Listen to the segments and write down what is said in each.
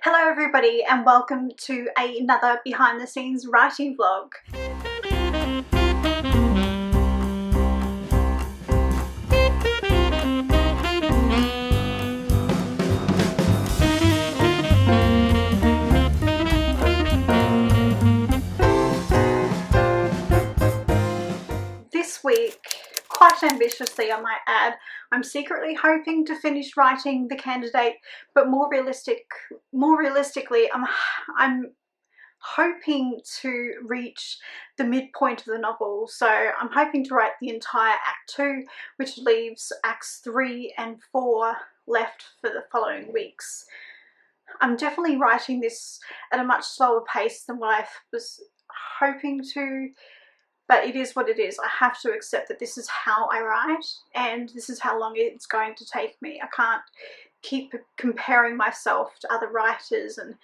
Hello everybody and welcome to another behind the scenes writing vlog. This week, quite ambitiously I might add, I'm secretly hoping to finish writing The Candidate, but more realistically I'm hoping to reach the midpoint of the novel. So I'm hoping to write the entire Act 2, which leaves Acts 3 and 4 left for the following weeks. I'm definitely writing this at a much slower pace than what I was hoping to, but it is what it is. I have to accept that this is how I write and this is how long it's going to take me. I can't keep comparing myself to other writers and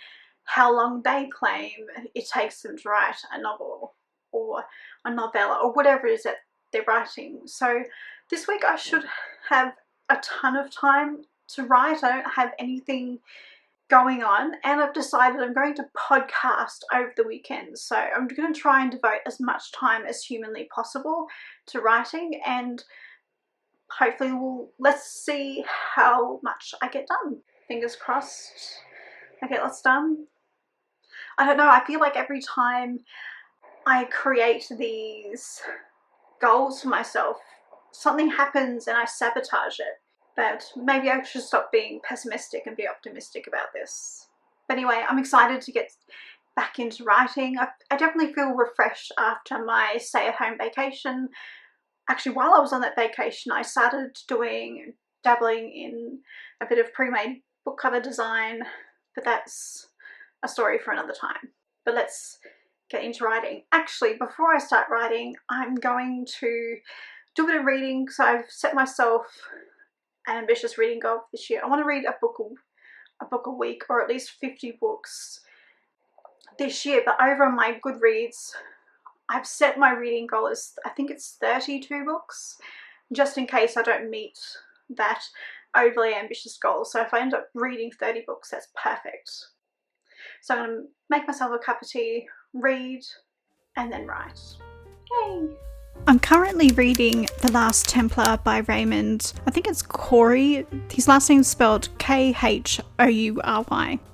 how long they claim it takes them to write a novel or a novella or whatever it is that they're writing. So this week I should have a ton of time to write. I don't have anything going on, and I've decided I'm going to podcast over the weekend. So I'm going to try and devote as much time as humanly possible to writing, and hopefully let's see how much I get done. Fingers crossed I get lots done. I don't know, I feel like every time I create these goals for myself, something happens and I sabotage it. But maybe I should stop being pessimistic and be optimistic about this. But anyway, I'm excited to get back into writing. I definitely feel refreshed after my stay-at-home vacation. Actually, while I was on that vacation, I started dabbling in a bit of pre-made book cover design, but that's a story for another time. But let's get into writing. Actually, before I start writing, I'm going to do a bit of reading. So I've set myself an ambitious reading goal for this year. I want to read a book a week, or at least 50 books this year. But over on my Goodreads, I've set my reading goal as, I think it's 32 books, just in case I don't meet that overly ambitious goal. So if I end up reading 30 books, that's perfect. So I'm going to make myself a cup of tea, read, and then write. Yay! I'm currently reading The Last Templar by Raymond, I think it's Khoury. His last name's spelled Khoury.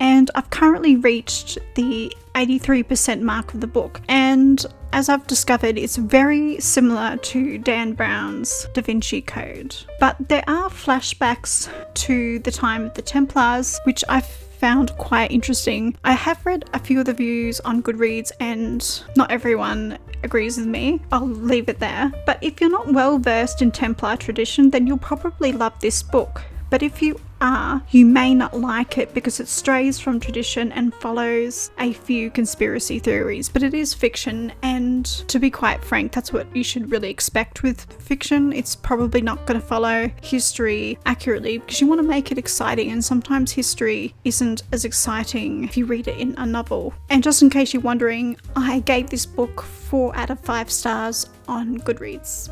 And I've currently reached the 83% mark of the book. And as I've discovered, it's very similar to Dan Brown's Da Vinci Code. But there are flashbacks to the time of the Templars, which I've found quite interesting. I have read a few of the reviews on Goodreads and not everyone agrees with me. I'll leave it there. But if you're not well versed in Templar tradition, then you'll probably love this book. But if you are, you may not like it because it strays from tradition and follows a few conspiracy theories. But it is fiction, and to be quite frank, that's what you should really expect with fiction. It's probably not going to follow history accurately because you want to make it exciting, and sometimes history isn't as exciting if you read it in a novel. And just in case you're wondering, I gave this book 4 out of 5 stars on Goodreads.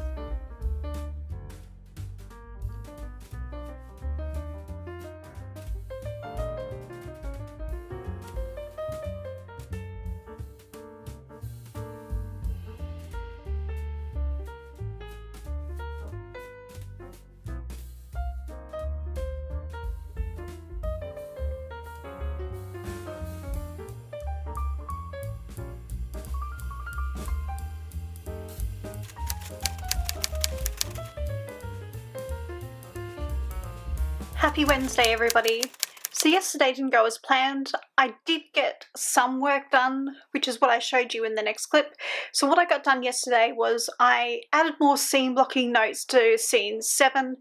Happy Wednesday, everybody. So yesterday didn't go as planned. I did get some work done, which is what I showed you in the next clip. So what I got done yesterday was I added more scene blocking notes to scenes 7,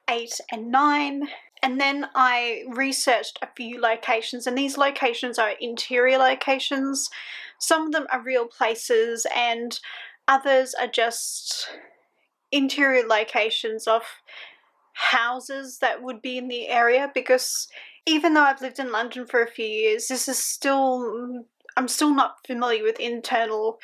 8 and 9. And then I researched a few locations, and these locations are interior locations. Some of them are real places and others are just interior locations of houses that would be in the area, because even though I've lived in London for a few years, I'm still not familiar with internal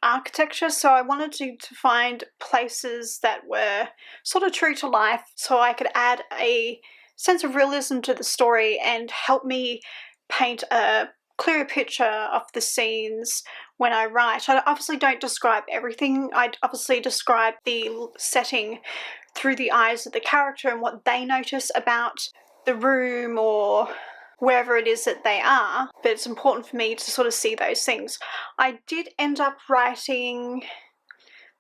architecture, so I wanted to find places that were sort of true to life so I could add a sense of realism to the story and help me paint a clearer picture of the scenes when I write. I obviously don't describe everything. I obviously describe the setting through the eyes of the character and what they notice about the room or wherever it is that they are, but it's important for me to sort of see those things. I did end up writing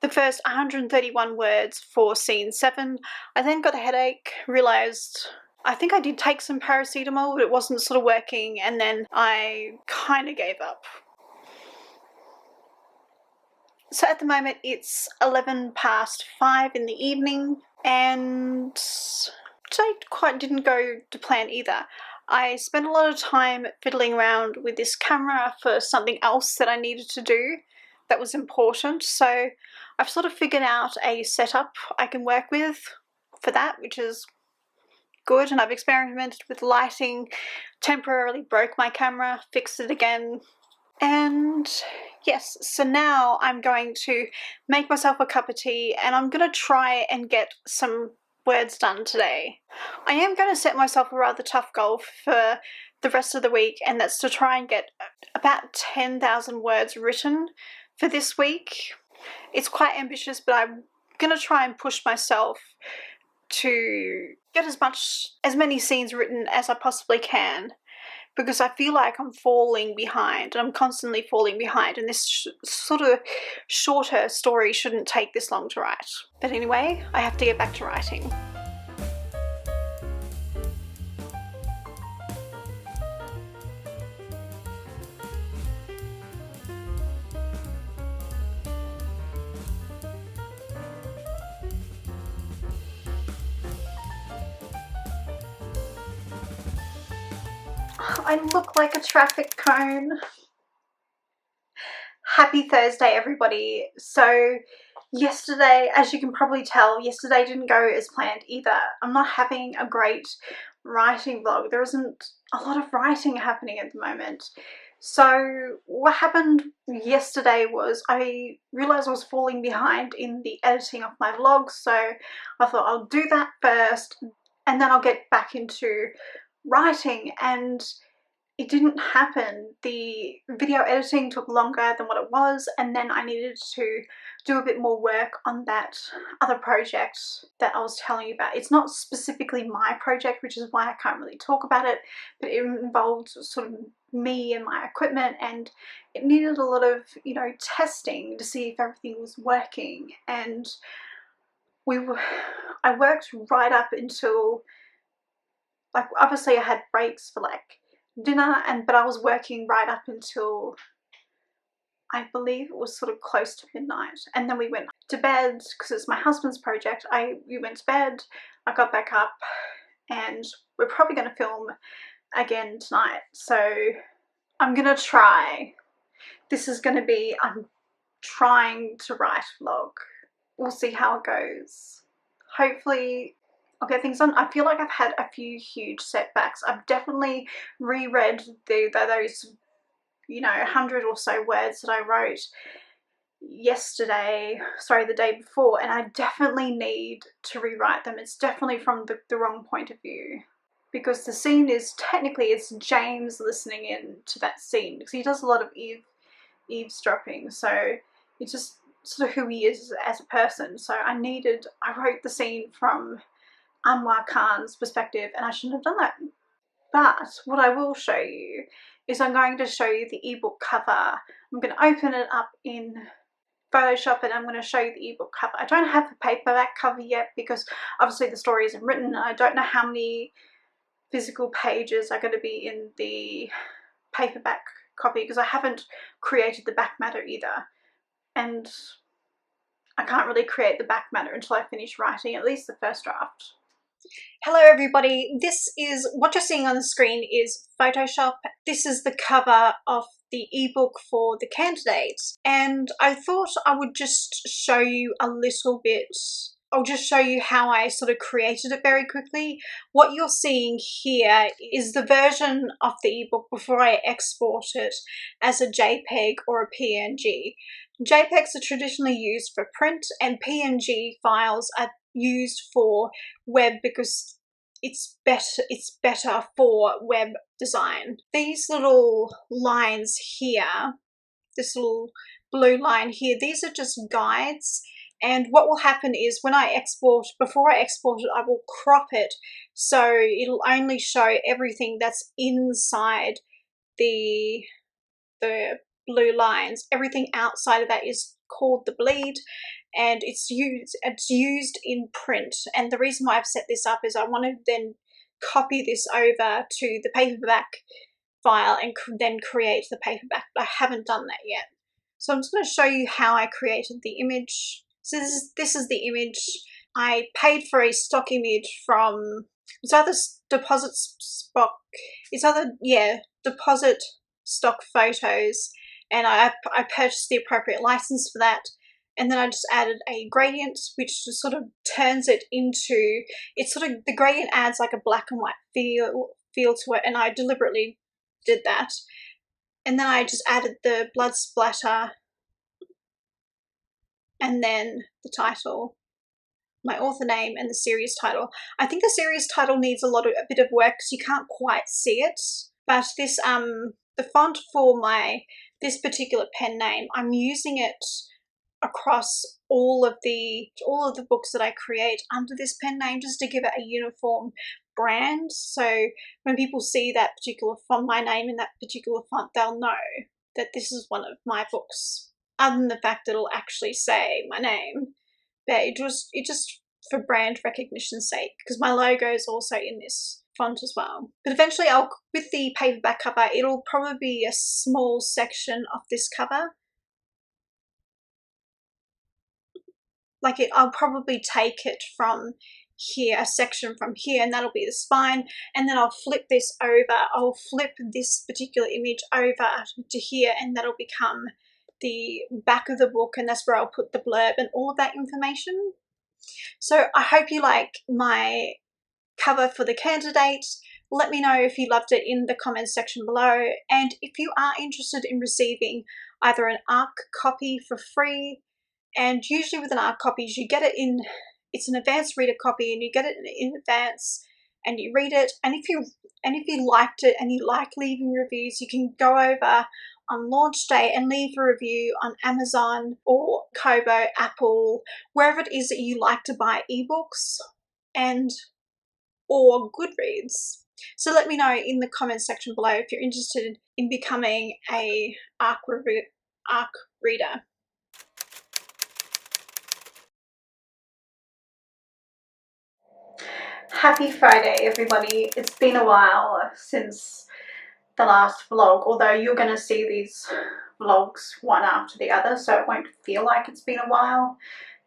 the first 131 words for scene 7. I then got a headache, realised I think I did take some paracetamol, but it wasn't sort of working, and then I kind of gave up. So at the moment it's 5:11 in the evening, and today quite didn't go to plan either. I spent a lot of time fiddling around with this camera for something else that I needed to do that was important, so I've sort of figured out a setup I can work with for that, which is good, and I've experimented with lighting, temporarily broke my camera, fixed it again, and yes, so now I'm going to make myself a cup of tea and I'm going to try and get some words done today. I am going to set myself a rather tough goal for the rest of the week, and that's to try and get about 10,000 words written for this week. It's quite ambitious, but I'm going to try and push myself to get as many scenes written as I possibly can, because I feel like I'm falling behind, and I'm constantly falling behind, and this sort of shorter story shouldn't take this long to write. But anyway, I have to get back to writing. I look like a traffic cone. Happy Thursday, everybody. So yesterday, as you can probably tell, yesterday didn't go as planned either. I'm not having a great writing vlog. There isn't a lot of writing happening at the moment. So what happened yesterday was I realised I was falling behind in the editing of my vlogs, so I thought I'll do that first and then I'll get back into writing, and it didn't happen. The video editing took longer than what it was, and then I needed to do a bit more work on that other project that I was telling you about. It's not specifically my project, which is why I can't really talk about it, but it involved sort of me and my equipment, and it needed a lot of, you know, testing to see if everything was working. And I worked right up until, like, obviously I had breaks for like dinner, but I was working right up until I believe it was sort of close to midnight, and then we went to bed because it's my husband's project. We went to bed, I got back up, and we're probably going to film again tonight, so I'm gonna try. This is going to be I'm trying to write a vlog. We'll see how it goes. Hopefully I'll get things done. I feel like I've had a few huge setbacks. I've definitely reread those, you know, 100 or so words that I wrote the day before, and I definitely need to rewrite them. It's definitely from the wrong point of view, because the scene is technically, it's James listening in to that scene, because he does a lot of eavesdropping, so it's just sort of who he is as a person. So I wrote the scene from Anwar Khan's perspective, and I shouldn't have done that. But what I will show you is I'm going to show you the ebook cover. I'm going to open it up in Photoshop and I'm going to show you the ebook cover. I don't have the paperback cover yet because obviously the story isn't written, and I don't know how many physical pages are going to be in the paperback copy because I haven't created the back matter either, and I can't really create the back matter until I finish writing at least the first draft. Hello everybody, what you're seeing on the screen is Photoshop. This is the cover of the ebook for The Candidate, and I thought I would just show you a little bit. I'll just show you how I sort of created it very quickly. What you're seeing here is the version of the ebook before I export it as a JPEG or a PNG. JPEGs are traditionally used for print, and PNG files are used for web because it's better for web design. These little lines here, this little blue line here, these are just guides, and what will happen is when I export, before I export it, I will crop it so it'll only show everything that's inside the blue lines. Everything outside of that is called the bleed, and it's used in print. And the reason why I've set this up is I want to then copy this over to the paperback file and then create the paperback, but I haven't done that yet. So I'm just going to show you how I created the image. So this is the image. I paid for a stock image from, it's either deposit stock photos, and I purchased the appropriate license for that, and then I just added a gradient which just sort of turns it into, it's sort of, the gradient adds like a black and white feel to it, and I deliberately did that. And then I just added the blood splatter and then the title, my author name, and the series title. I think the series title needs a bit of work because you can't quite see it, but this the font for this particular pen name, I'm using it across all of the books that I create under this pen name, just to give it a uniform brand. So when people see that particular font, my name in that particular font, they'll know that this is one of my books, other than the fact that it'll actually say my name. But it just for brand recognition's sake, because my logo is also in this font as well. But eventually with the paperback cover, it'll probably be a small section of this cover. Like I'll probably take it from here, a section from here, and that'll be the spine, and then I'll flip this over. I'll flip this particular image over to here, and that'll become the back of the book, and that's where I'll put the blurb and all of that information. So I hope you like my cover for the candidate. Let me know if you loved it in the comments section below, and if you are interested in receiving either an ARC copy for free, and usually with an ARC copies you get it in, it's an advanced reader copy, and you get it in advance and you read it, and if you liked it and you like leaving reviews, you can go over on launch day and leave a review on Amazon or Kobo, Apple, wherever it is that you like to buy ebooks, or Goodreads. So let me know in the comments section below if you're interested in becoming a ARC reader. Happy Friday, everybody. It's been a while since the last vlog, although you're going to see these vlogs one after the other, so it won't feel like it's been a while,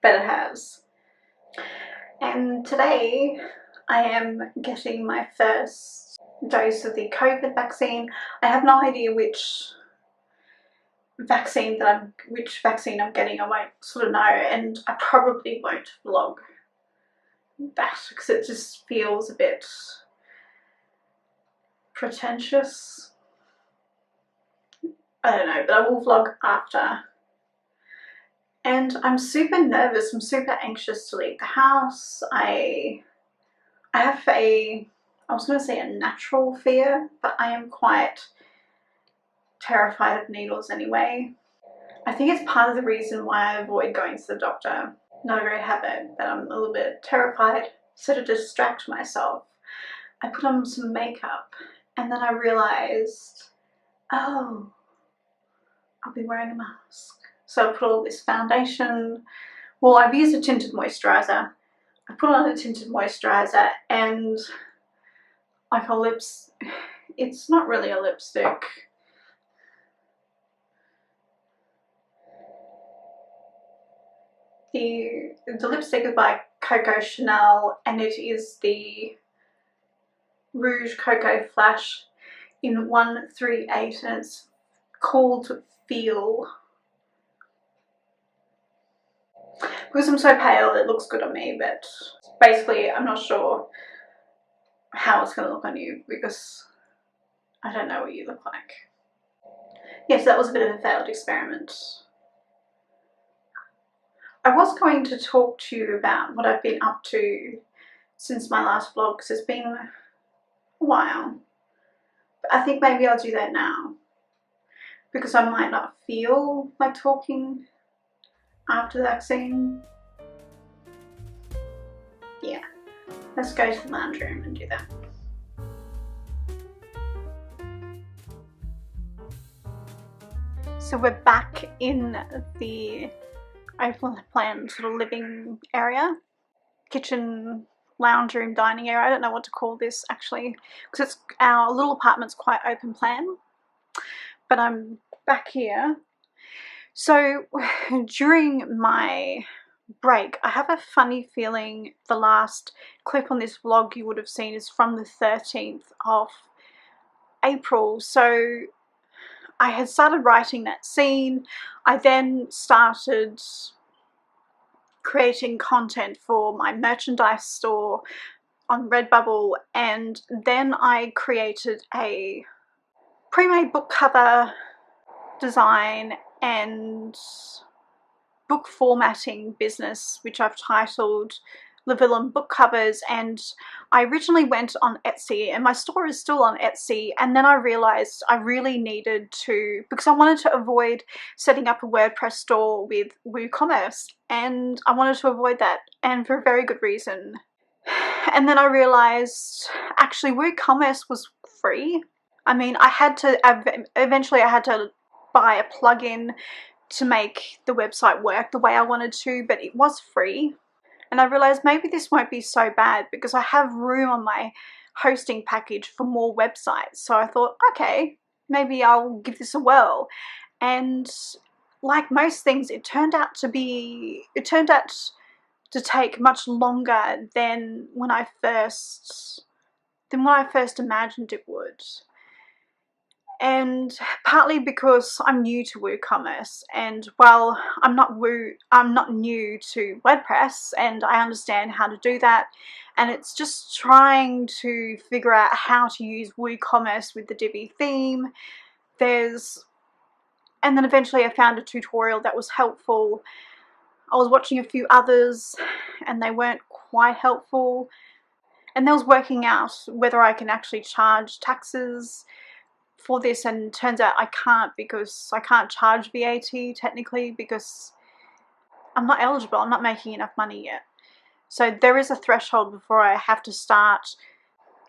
but it has. And today I am getting my first dose of the COVID vaccine. I have no idea which vaccine I'm getting. I won't sort of know, and I probably won't vlog that because it just feels a bit pretentious. I don't know, but I will vlog after. And I'm super nervous, I'm super anxious to leave the house. I have I was going to say a natural fear, but I am quite terrified of needles anyway. I think it's part of the reason why I avoid going to the doctor. Not a great habit, but I'm a little bit terrified. So to distract myself, I put on some makeup, and then I realized, oh, I'll be wearing a mask. So I put all this foundation. Well, I've used a tinted moisturizer. I put on a tinted moisturizer, and like it's not really a lipstick. The lipstick is by Coco Chanel, and it is the Rouge Coco Flash in 138, and it's called Feel. Because I'm so pale, it looks good on me, but basically I'm not sure how it's going to look on you because I don't know what you look like. Yes, that was a bit of a failed experiment. I was going to talk to you about what I've been up to since my last vlog, because it's been a while. But I think maybe I'll do that now, because I might not feel like talking after the vaccine. Yeah, let's go to the lounge room and do that. So we're back in the open plan sort of living area, kitchen, lounge room, dining area. I don't know what to call this actually, because it's our little apartment's quite open plan, but I'm back here. So during my break, I have a funny feeling the last clip on this vlog you would have seen is from the 13th of April. So I had started writing that scene. I then started creating content for my merchandise store on Redbubble, and then I created a pre-made book cover design and book formatting business, which I've titled Le Villain Book Covers. And I originally went on Etsy, and my store is still on Etsy, and then I realized I really needed to, because I wanted to avoid setting up a WordPress store with WooCommerce, and I wanted to avoid that, and for a very good reason. And then I realized actually WooCommerce was free. I mean, eventually I had to buy a plugin to make the website work the way I wanted to, but it was free. And I realized maybe this won't be so bad because I have room on my hosting package for more websites. So I thought, okay, maybe I'll give this a whirl. And like most things, it turned out to take much longer than when I first imagined it would. And partly because I'm new to WooCommerce, and while I'm not new to WordPress, and I understand how to do that, and it's just trying to figure out how to use WooCommerce with the Divi theme. And then eventually I found a tutorial that was helpful. I was watching a few others and they weren't quite helpful, and I was working out whether I can actually charge taxes for this, and it turns out I can't, because I can't charge VAT technically because I'm not eligible. I'm not making enough money yet. So there is a threshold before I have to start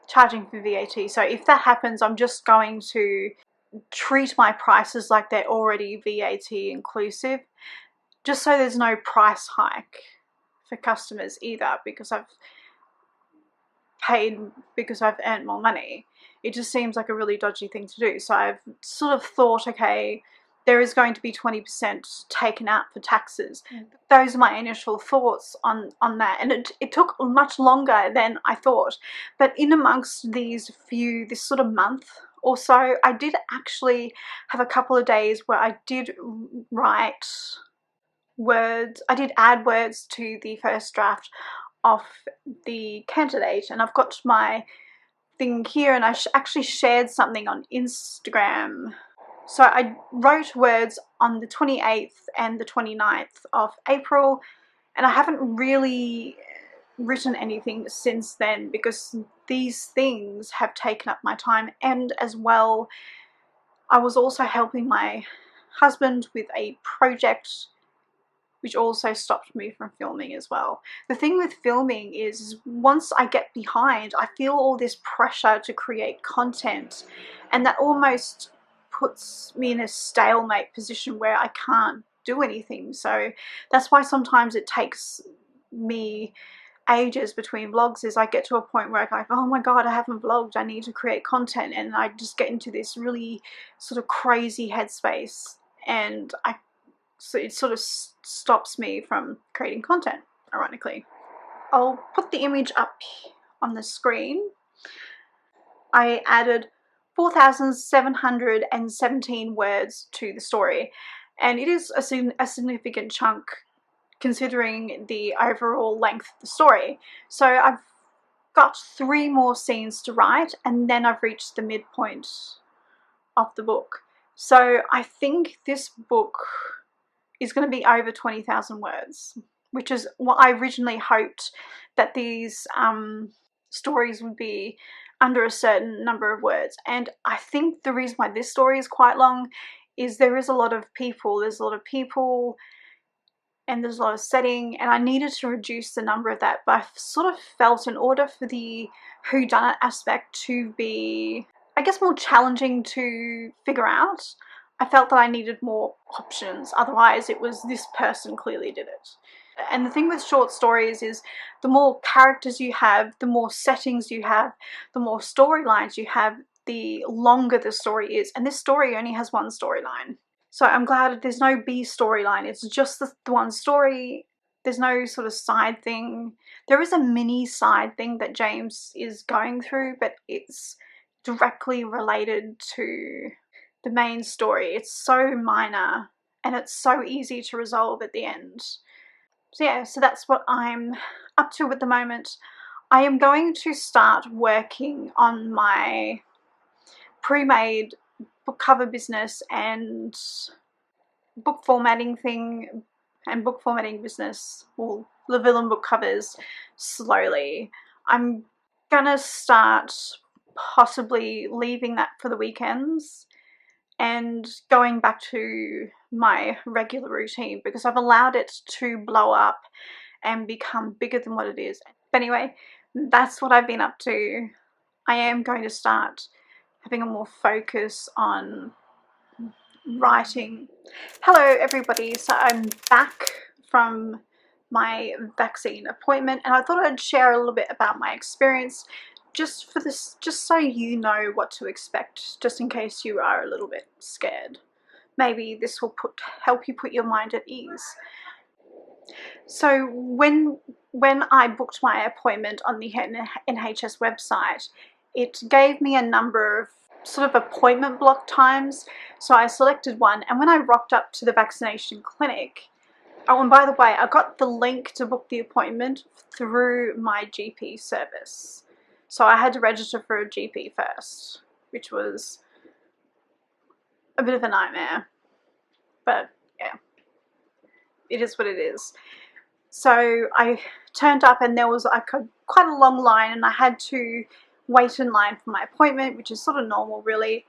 charging for VAT. So if that happens, I'm just going to treat my prices like they're already VAT inclusive, just so there's no price hike for customers either, because I've earned more money. It just seems like a really dodgy thing to do. So I've sort of thought, okay, there is going to be 20% taken out for taxes. Those are my initial thoughts on that, and it took much longer than I thought. But in amongst this sort of month or so, I did actually have a couple of days where I did write words. I did add words to the first draft of the candidate, and I've got my thing here, and I actually shared something on Instagram. So I wrote words on the 28th and the 29th of April, and I haven't really written anything since then because these things have taken up my time. And as well, I was also helping my husband with a project which also stopped me from filming as well. The thing with filming is once I get behind, I feel all this pressure to create content, and that almost puts me in a stalemate position where I can't do anything. So that's why sometimes it takes me ages between vlogs. Is I get to a point where I'm like, oh my god, I haven't vlogged, I need to create content, and I just get into this really sort of crazy headspace, and so it sort of stops me from creating content, ironically. I'll put the image up on the screen. I added 4,717 words to the story, and it is a significant chunk considering the overall length of the story. So I've got 3 more scenes to write, and then I've reached the midpoint of the book. So I think this book is going to be over 20,000 words. which is what I originally hoped, that these stories would be under a certain number of words. And I think the reason why this story is quite long is there's a lot of people and there's a lot of setting, and I needed to reduce the number of that. But I sort of felt in order for the whodunit aspect to be, I guess, more challenging to figure out, I felt that I needed more options. Otherwise it was this person clearly did it. And the thing with short stories is the more characters you have, the more settings you have, the more storylines you have, the longer the story is. And this story only has one storyline. So I'm glad there's no B storyline. It's just the one story. There's no sort of side thing. There is a mini side thing that James is going through, but it's directly related to the main story. It's so minor and it's so easy to resolve at the end. So yeah, so that's what I'm up to at the moment. I am going to start working on my pre-made book cover business and book formatting thing and book formatting business, well, the villain book covers, slowly. I'm gonna start possibly leaving that for the weekends and going back to my regular routine, because I've allowed it to blow up and become bigger than what it is. But anyway, that's what I've been up to. I am going to start having a more focus on writing. Hello everybody, so I'm back from my vaccine appointment, and I thought I'd share a little bit about my experience just so you know what to expect, just in case you are a little bit scared. Maybe this will help you put your mind at ease. So when I booked my appointment on the NHS website, it gave me a number of sort of appointment block times. So I selected one, and when I rocked up to the vaccination clinic, oh, and by the way, I got the link to book the appointment through my GP service. So I had to register for a GP first, which was a bit of a nightmare. But yeah, it is what it is. So I turned up, and there was quite a long line, and I had to wait in line for my appointment, which is sort of normal really.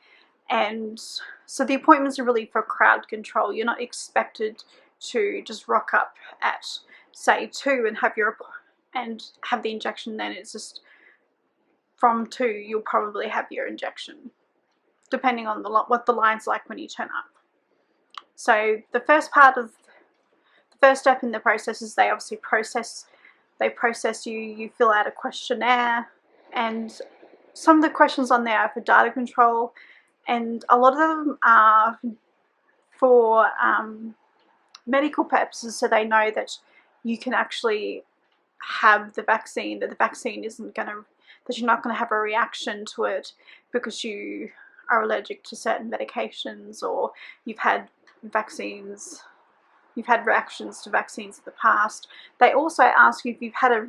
And so the appointments are really for crowd control. You're not expected to just rock up at say 2 and have the injection. Then it's just from 2 you'll probably have your injection, depending on what the line's like when you turn up. So the first step in the process is they obviously process you. You fill out a questionnaire, and some of the questions on there are for data control, and a lot of them are for medical purposes, so they know that you can actually have the vaccine, that the vaccine that you're not going to have a reaction to it because you are allergic to certain medications, or you've had reactions to vaccines in the past. They also ask you if you've had a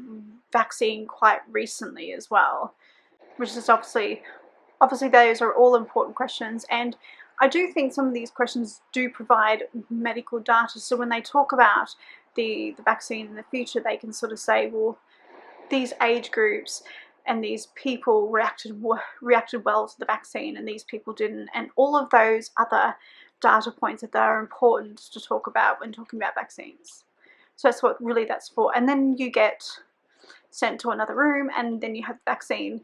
vaccine quite recently as well, which is obviously those are all important questions. And I do think some of these questions do provide medical data, so when they talk about the vaccine in the future, they can sort of say, well, these age groups and these people reacted well to the vaccine, and these people didn't, and all of those other data points that are important to talk about when talking about vaccines. So that's what really that's for. And then you get sent to another room, and then you have the vaccine.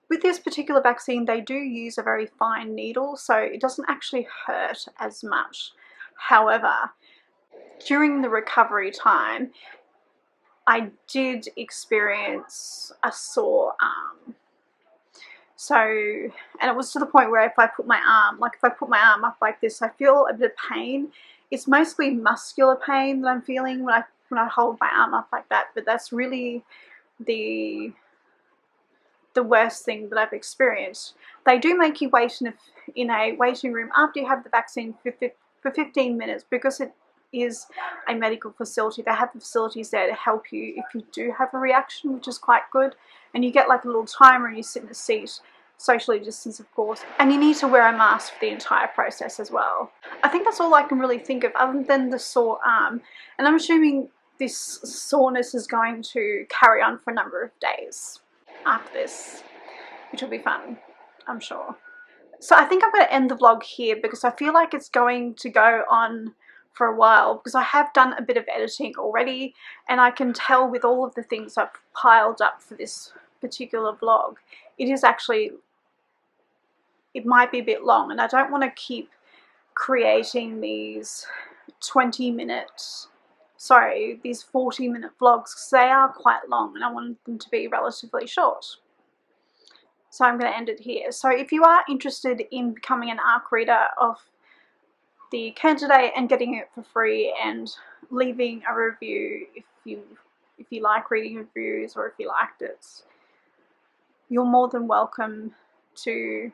With this particular vaccine, they do use a very fine needle, so it doesn't actually hurt as much. However, during the recovery time, I did experience a sore arm. So, and it was to the point where if I put my arm up like this, I feel a bit of pain. It's mostly muscular pain that I'm feeling when I hold my arm up like that, but that's really the worst thing that I've experienced. They do make you wait in a waiting room after you have the vaccine for 15 minutes, because it is a medical facility. They have the facilities there to help you if you do have a reaction, which is quite good. And you get like a little timer, and you sit in a seat, socially distanced of course, and you need to wear a mask for the entire process as well. I think that's all I can really think of other than the sore arm, and I'm assuming this soreness is going to carry on for a number of days after this, which will be fun, I'm sure. So I think I'm going to end the vlog here because I feel like it's going to go on for a while, because I have done a bit of editing already, and I can tell with all of the things I've piled up for this particular vlog, it might be a bit long, and I don't want to keep creating these 40-minute vlogs, because they are quite long and I want them to be relatively short. So I'm going to end it here. So if you are interested in becoming an ARC reader of the candidate and getting it for free and leaving a review if you like reading reviews, or if you liked it, you're more than welcome to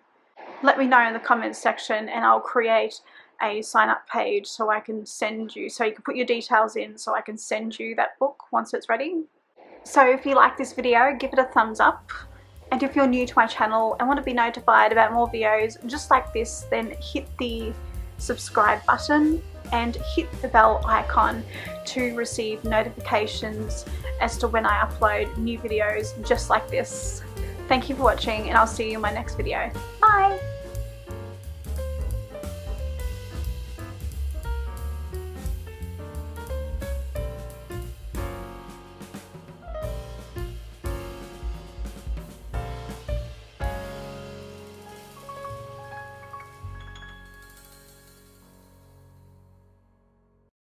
let me know in the comments section, and I'll create a sign up page so I can send you, so you can put your details in so I can send you that book once it's ready. So if you like this video, give it a thumbs up, and if you're new to my channel and want to be notified about more videos just like this, then hit the subscribe button and hit the bell icon to receive notifications as to when I upload new videos just like this. Thank you for watching, and I'll see you in my next video. Bye!